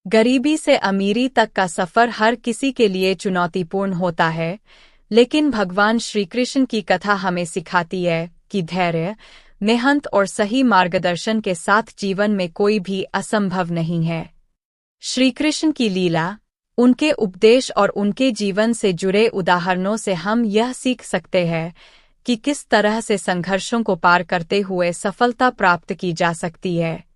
गरीबी से अमीरी तक का सफ़र हर किसी के लिए चुनौतीपूर्ण होता है, लेकिन भगवान श्रीकृष्ण की कथा हमें सिखाती है कि धैर्य, मेहनत और सही मार्गदर्शन के साथ जीवन में कोई भी असंभव नहीं है। श्रीकृष्ण की लीला, उनके उपदेश और उनके जीवन से जुड़े उदाहरणों से हम यह सीख सकते हैं कि किस तरह से संघर्षों को पार करते हुए सफलता प्राप्त की जा सकती है।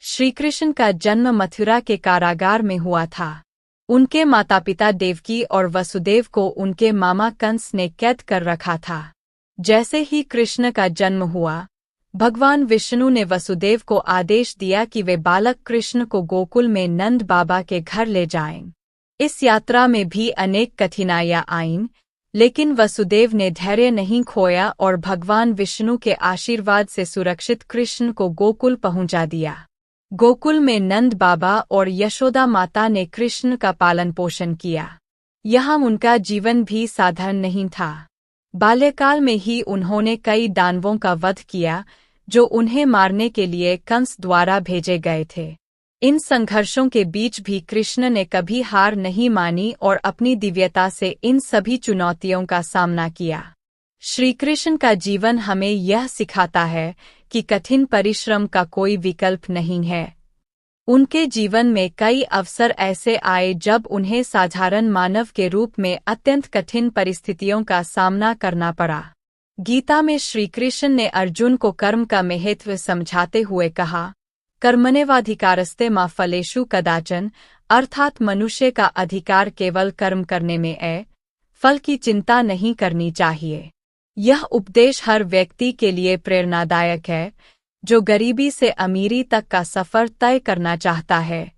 श्रीकृष्ण का जन्म मथुरा के कारागार में हुआ था। उनके माता पिता देवकी और वसुदेव को उनके मामा कंस ने कैद कर रखा था। जैसे ही कृष्ण का जन्म हुआ, भगवान विष्णु ने वसुदेव को आदेश दिया कि वे बालक कृष्ण को गोकुल में नंद बाबा के घर ले जाएं। इस यात्रा में भी अनेक कठिनाइयां आईं, लेकिन वसुदेव ने धैर्य नहीं खोया और भगवान विष्णु के आशीर्वाद से सुरक्षित कृष्ण को गोकुल पहुंचा दिया। गोकुल में नंद बाबा और यशोदा माता ने कृष्ण का पालन पोषण किया। यहाँ उनका जीवन भी साधारण नहीं था। बाल्यकाल में ही उन्होंने कई दानवों का वध किया, जो उन्हें मारने के लिए कंस द्वारा भेजे गए थे। इन संघर्षों के बीच भी कृष्ण ने कभी हार नहीं मानी और अपनी दिव्यता से इन सभी चुनौतियों का सामना किया। श्रीकृष्ण का जीवन हमें यह सिखाता है कि कठिन परिश्रम का कोई विकल्प नहीं है। उनके जीवन में कई अवसर ऐसे आए जब उन्हें साधारण मानव के रूप में अत्यंत कठिन परिस्थितियों का सामना करना पड़ा। गीता में श्रीकृष्ण ने अर्जुन को कर्म का महत्व समझाते हुए कहा, कर्मण्येवाधिकारस्ते मा फलेषु कदाचन, अर्थात मनुष्य का अधिकार केवल कर्म करने में है, फल की चिंता नहीं करनी चाहिए। यह उपदेश हर व्यक्ति के लिए प्रेरणादायक है, जो गरीबी से अमीरी तक का सफ़र तय करना चाहता है।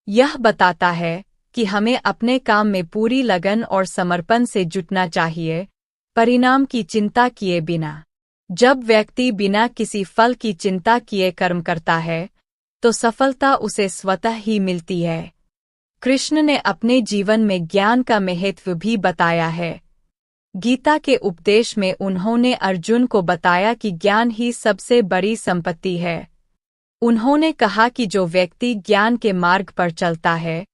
यह बताता है कि हमें अपने काम में पूरी लगन और समर्पण से जुटना चाहिए, परिणाम की चिंता किए बिना। जब व्यक्ति बिना किसी फल की चिंता किए कर्म करता है, तो सफलता उसे स्वतः ही मिलती है। कृष्ण ने अपने जीवन में ज्ञान का महत्व भी बताया है। गीता के उपदेश में उन्होंने अर्जुन को बताया कि ज्ञान ही सबसे बड़ी संपत्ति है। उन्होंने कहा कि जो व्यक्ति ज्ञान के मार्ग पर चलता है,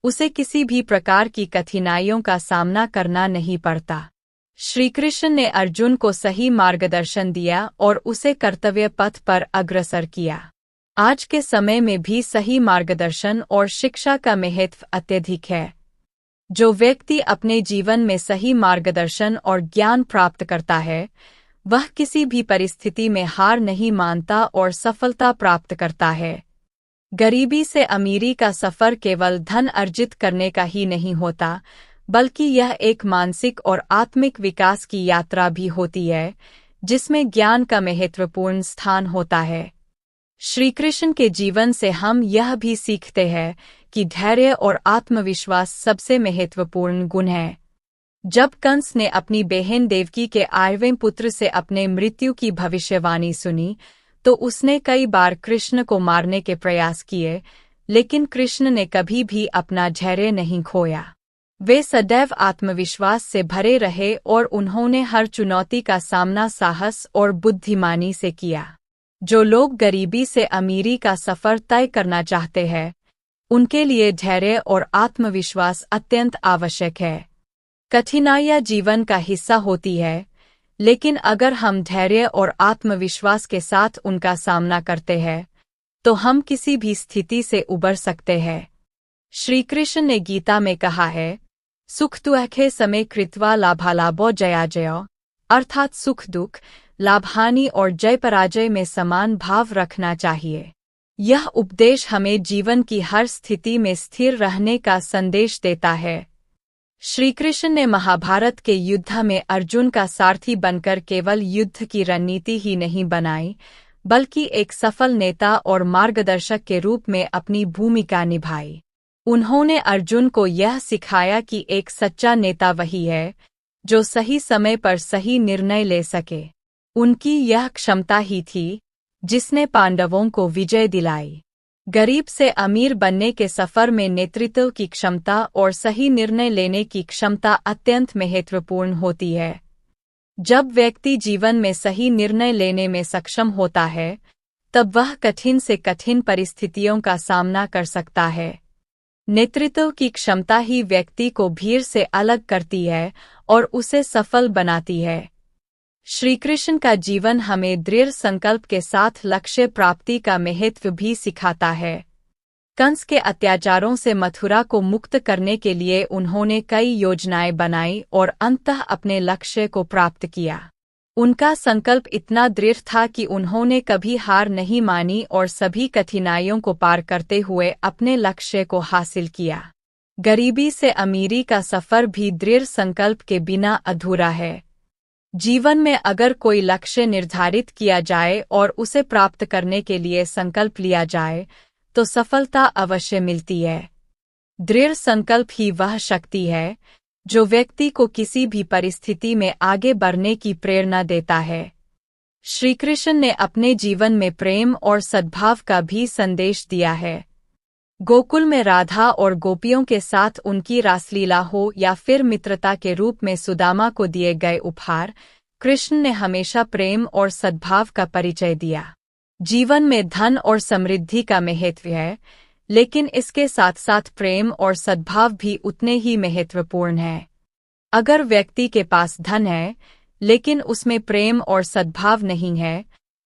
उसे किसी भी प्रकार की कठिनाइयों का सामना करना नहीं पड़ता। श्रीकृष्ण ने अर्जुन को सही मार्गदर्शन दिया और उसे कर्तव्य पथ पर अग्रसर किया। आज के समय में भी सही मार्गदर्शन और शिक्षा का महत्व अत्यधिक है। जो व्यक्ति अपने जीवन में सही मार्गदर्शन और ज्ञान प्राप्त करता है, वह किसी भी परिस्थिति में हार नहीं मानता और सफलता प्राप्त करता है। गरीबी से अमीरी का सफर केवल धन अर्जित करने का ही नहीं होता, बल्कि यह एक मानसिक और आत्मिक विकास की यात्रा भी होती है, जिसमें ज्ञान का महत्वपूर्ण स्थान होता है। श्रीकृष्ण के जीवन से हम यह भी सीखते हैं कि धैर्य और आत्मविश्वास सबसे महत्वपूर्ण गुण हैं। जब कंस ने अपनी बहन देवकी के 8वें पुत्र से अपने मृत्यु की भविष्यवाणी सुनी, तो उसने कई बार कृष्ण को मारने के प्रयास किए, लेकिन कृष्ण ने कभी भी अपना धैर्य नहीं खोया। वे सदैव आत्मविश्वास से भरे रहे और उन्होंने हर चुनौती का सामना साहस और बुद्धिमानी से किया। जो लोग गरीबी से अमीरी का सफर तय करना चाहते हैं, उनके लिए धैर्य और आत्मविश्वास अत्यंत आवश्यक है। कठिनाइयाँ जीवन का हिस्सा होती है, लेकिन अगर हम धैर्य और आत्मविश्वास के साथ उनका सामना करते हैं, तो हम किसी भी स्थिति से उबर सकते हैं। श्रीकृष्ण ने गीता में कहा है, सुख दुःखे समे कृत्वा लाभालाभो जयाजयो, अर्थात सुख दुख, लाभहानि और जय पराजय में समान भाव रखना चाहिए। यह उपदेश हमें जीवन की हर स्थिति में स्थिर रहने का संदेश देता है। श्रीकृष्ण ने महाभारत के युद्ध में अर्जुन का सारथी बनकर केवल युद्ध की रणनीति ही नहीं बनाई, बल्कि एक सफल नेता और मार्गदर्शक के रूप में अपनी भूमिका निभाई। उन्होंने अर्जुन को यह सिखाया कि एक सच्चा नेता वही है, जो सही समय पर सही निर्णय ले सके। उनकी यह क्षमता ही थी, जिसने पांडवों को विजय दिलाई। गरीब से अमीर बनने के सफर में नेतृत्व की क्षमता और सही निर्णय लेने की क्षमता अत्यंत महत्वपूर्ण होती है। जब व्यक्ति जीवन में सही निर्णय लेने में सक्षम होता है, तब वह कठिन से कठिन परिस्थितियों का सामना कर सकता है। नेतृत्व की क्षमता ही व्यक्ति को भीड़ से अलग करती है और उसे सफल बनाती है। श्रीकृष्ण का जीवन हमें दृढ़ संकल्प के साथ लक्ष्य प्राप्ति का महत्व भी सिखाता है। कंस के अत्याचारों से मथुरा को मुक्त करने के लिए उन्होंने कई योजनाएं बनाई और अंततः अपने लक्ष्य को प्राप्त किया। उनका संकल्प इतना दृढ़ था कि उन्होंने कभी हार नहीं मानी और सभी कठिनाइयों को पार करते हुए अपने लक्ष्य को हासिल किया। गरीबी से अमीरी का सफर भी दृढ़ संकल्प के बिना अधूरा है। जीवन में अगर कोई लक्ष्य निर्धारित किया जाए और उसे प्राप्त करने के लिए संकल्प लिया जाए तो सफलता अवश्य मिलती है। दृढ़ संकल्प ही वह शक्ति है जो व्यक्ति को किसी भी परिस्थिति में आगे बढ़ने की प्रेरणा देता है। श्रीकृष्ण ने अपने जीवन में प्रेम और सद्भाव का भी संदेश दिया है। गोकुल में राधा और गोपियों के साथ उनकी रासलीला हो या फिर मित्रता के रूप में सुदामा को दिए गए उपहार, कृष्ण ने हमेशा प्रेम और सद्भाव का परिचय दिया। जीवन में धन और समृद्धि का महत्व है, लेकिन इसके साथ साथ प्रेम और सद्भाव भी उतने ही महत्वपूर्ण हैं। अगर व्यक्ति के पास धन है लेकिन उसमें प्रेम और सद्भाव नहीं है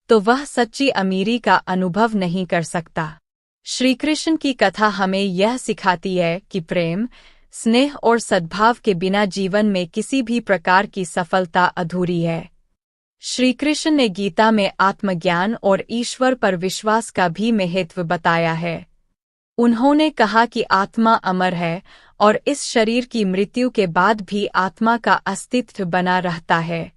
तो वह सच्ची अमीरी का अनुभव नहीं कर सकता। श्रीकृष्ण की कथा हमें यह सिखाती है कि प्रेम, स्नेह और सद्भाव के बिना जीवन में किसी भी प्रकार की सफलता अधूरी है। श्रीकृष्ण ने गीता में आत्मज्ञान और ईश्वर पर विश्वास का भी महत्व बताया है। उन्होंने कहा कि आत्मा अमर है और इस शरीर की मृत्यु के बाद भी आत्मा का अस्तित्व बना रहता है।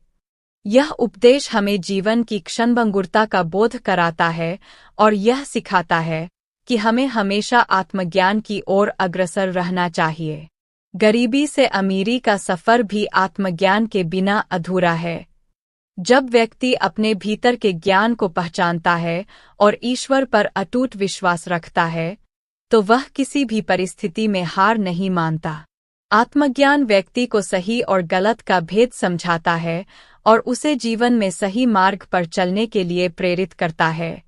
यह उपदेश हमें जीवन की क्षणभंगुरता का बोध कराता है और यह सिखाता है कि हमें हमेशा आत्मज्ञान की ओर अग्रसर रहना चाहिए। गरीबी से अमीरी का सफर भी आत्मज्ञान के बिना अधूरा है। जब व्यक्ति अपने भीतर के ज्ञान को पहचानता है और ईश्वर पर अटूट विश्वास रखता है तो वह किसी भी परिस्थिति में हार नहीं मानता। आत्मज्ञान व्यक्ति को सही और गलत का भेद समझाता है और उसे जीवन में सही मार्ग पर चलने के लिए प्रेरित करता है।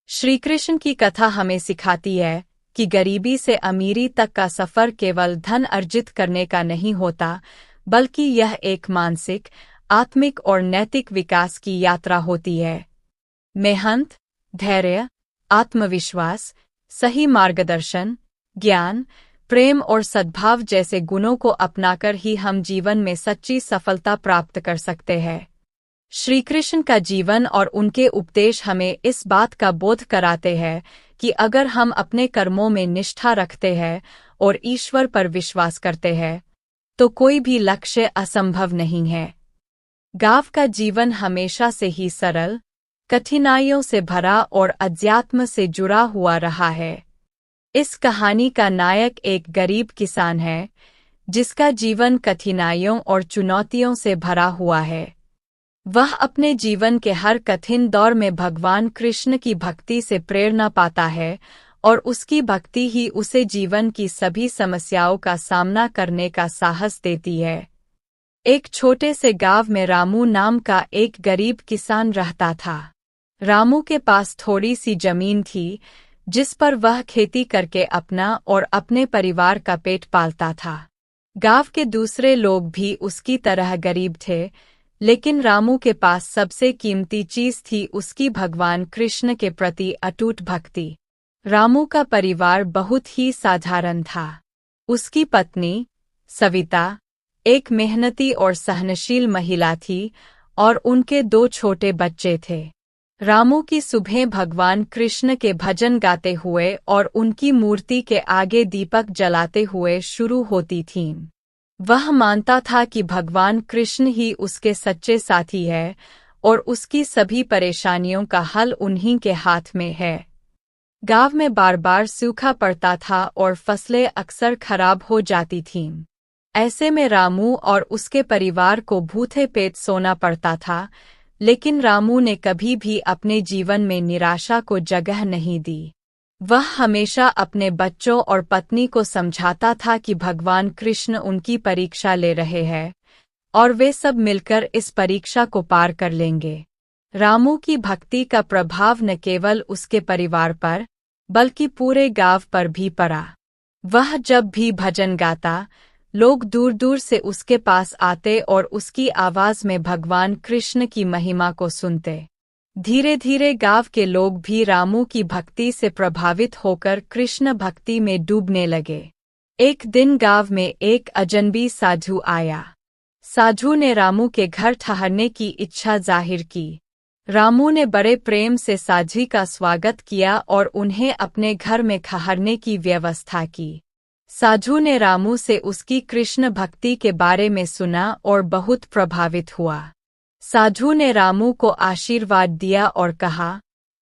श्रीकृष्ण की कथा हमें सिखाती है कि गरीबी से अमीरी तक का सफर केवल धन अर्जित करने का नहीं होता, बल्कि यह एक मानसिक, आत्मिक और नैतिक विकास की यात्रा होती है। मेहनत, धैर्य, आत्मविश्वास, सही मार्गदर्शन, ज्ञान, प्रेम और सद्भाव जैसे गुणों को अपनाकर ही हम जीवन में सच्ची सफलता प्राप्त कर सकते हैं। श्रीकृष्ण का जीवन और उनके उपदेश हमें इस बात का बोध कराते हैं कि अगर हम अपने कर्मों में निष्ठा रखते हैं और ईश्वर पर विश्वास करते हैं तो कोई भी लक्ष्य असंभव नहीं है। गांव का जीवन हमेशा से ही सरल, कठिनाइयों से भरा और अध्यात्म से जुड़ा हुआ रहा है। इस कहानी का नायक एक गरीब किसान है जिसका जीवन कठिनाइयों और चुनौतियों से भरा हुआ है। वह अपने जीवन के हर कठिन दौर में भगवान कृष्ण की भक्ति से प्रेरणा पाता है और उसकी भक्ति ही उसे जीवन की सभी समस्याओं का सामना करने का साहस देती है। एक छोटे से गांव में रामू नाम का एक गरीब किसान रहता था। रामू के पास थोड़ी सी जमीन थी जिस पर वह खेती करके अपना और अपने परिवार का पेट पालता था। गांव के दूसरे लोग भी उसकी तरह गरीब थे, लेकिन रामू के पास सबसे कीमती चीज थी उसकी भगवान कृष्ण के प्रति अटूट भक्ति। रामू का परिवार बहुत ही साधारण था। उसकी पत्नी सविता एक मेहनती और सहनशील महिला थी और उनके 2 छोटे बच्चे थे। रामू की सुबह भगवान कृष्ण के भजन गाते हुए और उनकी मूर्ति के आगे दीपक जलाते हुए शुरू होती थीं। वह मानता था कि भगवान कृष्ण ही उसके सच्चे साथी है और उसकी सभी परेशानियों का हल उन्हीं के हाथ में है। गांव में बार बार सूखा पड़ता था और फसलें अक्सर खराब हो जाती थीं। ऐसे में रामू और उसके परिवार को भूखे पेट सोना पड़ता था, लेकिन रामू ने कभी भी अपने जीवन में निराशा को जगह नहीं दी। वह हमेशा अपने बच्चों और पत्नी को समझाता था कि भगवान कृष्ण उनकी परीक्षा ले रहे हैं और वे सब मिलकर इस परीक्षा को पार कर लेंगे। रामू की भक्ति का प्रभाव न केवल उसके परिवार पर बल्कि पूरे गांव पर भी पड़ा। वह जब भी भजन गाता, लोग दूर दूर से उसके पास आते और उसकी आवाज में भगवान कृष्ण की महिमा को सुनते। धीरे धीरे गांव के लोग भी रामू की भक्ति से प्रभावित होकर कृष्ण भक्ति में डूबने लगे। एक दिन गांव में एक अजनबी साधु आया। साधु ने रामू के घर ठहरने की इच्छा जाहिर की। रामू ने बड़े प्रेम से साधु का स्वागत किया और उन्हें अपने घर में ठहरने की व्यवस्था की। साधु ने रामू से उसकी कृष्ण भक्ति के बारे में सुना और बहुत प्रभावित हुआ। साधु ने रामू को आशीर्वाद दिया और कहा,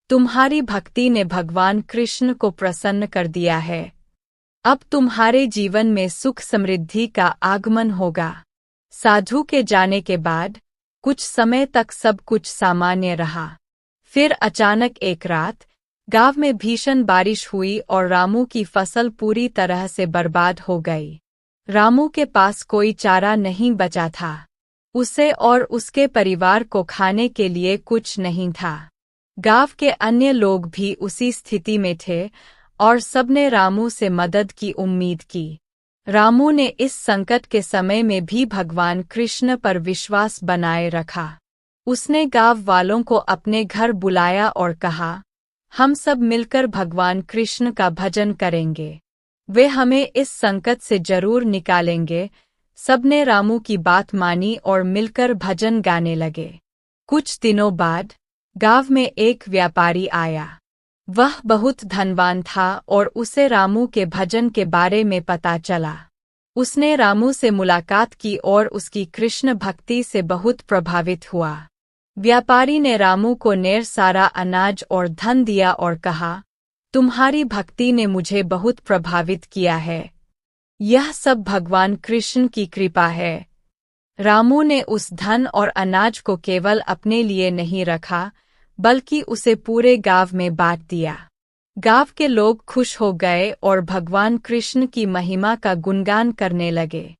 तुम्हारी भक्ति ने भगवान कृष्ण को प्रसन्न कर दिया है। अब तुम्हारे जीवन में सुख समृद्धि का आगमन होगा। साधु के जाने के बाद कुछ समय तक सब कुछ सामान्य रहा। फिर अचानक एक रात गांव में भीषण बारिश हुई और रामू की फसल पूरी तरह से बर्बाद हो गई। रामू के पास कोई चारा नहीं बचा था। उसे और उसके परिवार को खाने के लिए कुछ नहीं था। गांव के अन्य लोग भी उसी स्थिति में थे और सबने रामू से मदद की उम्मीद की। रामू ने इस संकट के समय में भी भगवान कृष्ण पर विश्वास बनाए रखा। उसने गांव वालों को अपने घर बुलाया और कहा, हम सब मिलकर भगवान कृष्ण का भजन करेंगे। वे हमें इस संकट से जरूर निकालेंगे। सबने रामू की बात मानी और मिलकर भजन गाने लगे। कुछ दिनों बाद गांव में एक व्यापारी आया। वह बहुत धनवान था और उसे रामू के भजन के बारे में पता चला। उसने रामू से मुलाकात की और उसकी कृष्ण भक्ति से बहुत प्रभावित हुआ। व्यापारी ने रामू को ढेर सारा अनाज और धन दिया और कहा, तुम्हारी भक्ति ने मुझे बहुत प्रभावित किया है। यह सब भगवान कृष्ण की कृपा है। रामू ने उस धन और अनाज को केवल अपने लिए नहीं रखा, बल्कि उसे पूरे गांव में बांट दिया। गांव के लोग खुश हो गए और भगवान कृष्ण की महिमा का गुणगान करने लगे।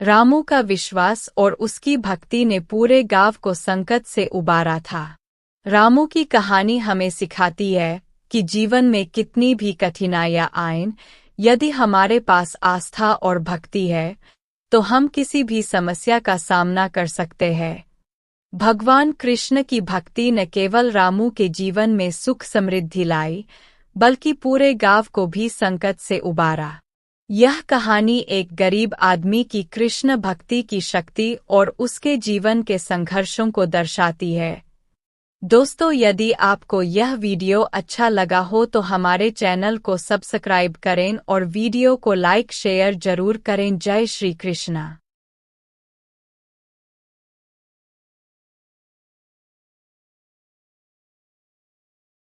रामू का विश्वास और उसकी भक्ति ने पूरे गांव को संकट से उबारा था। रामू की कहानी हमें सिखाती है कि जीवन में कितनी भी कठिनाइयां आएं, यदि हमारे पास आस्था और भक्ति है, तो हम किसी भी समस्या का सामना कर सकते हैं। भगवान कृष्ण की भक्ति न केवल रामू के जीवन में सुख समृद्धि लाई, बल्कि पूरे गांव को भी संकट से उबारा। यह कहानी एक गरीब आदमी की कृष्ण भक्ति की शक्ति और उसके जीवन के संघर्षों को दर्शाती है। दोस्तों, यदि आपको यह वीडियो अच्छा लगा हो तो हमारे चैनल को सब्सक्राइब करें और वीडियो को लाइक शेयर जरूर करें। जय श्री कृष्णा।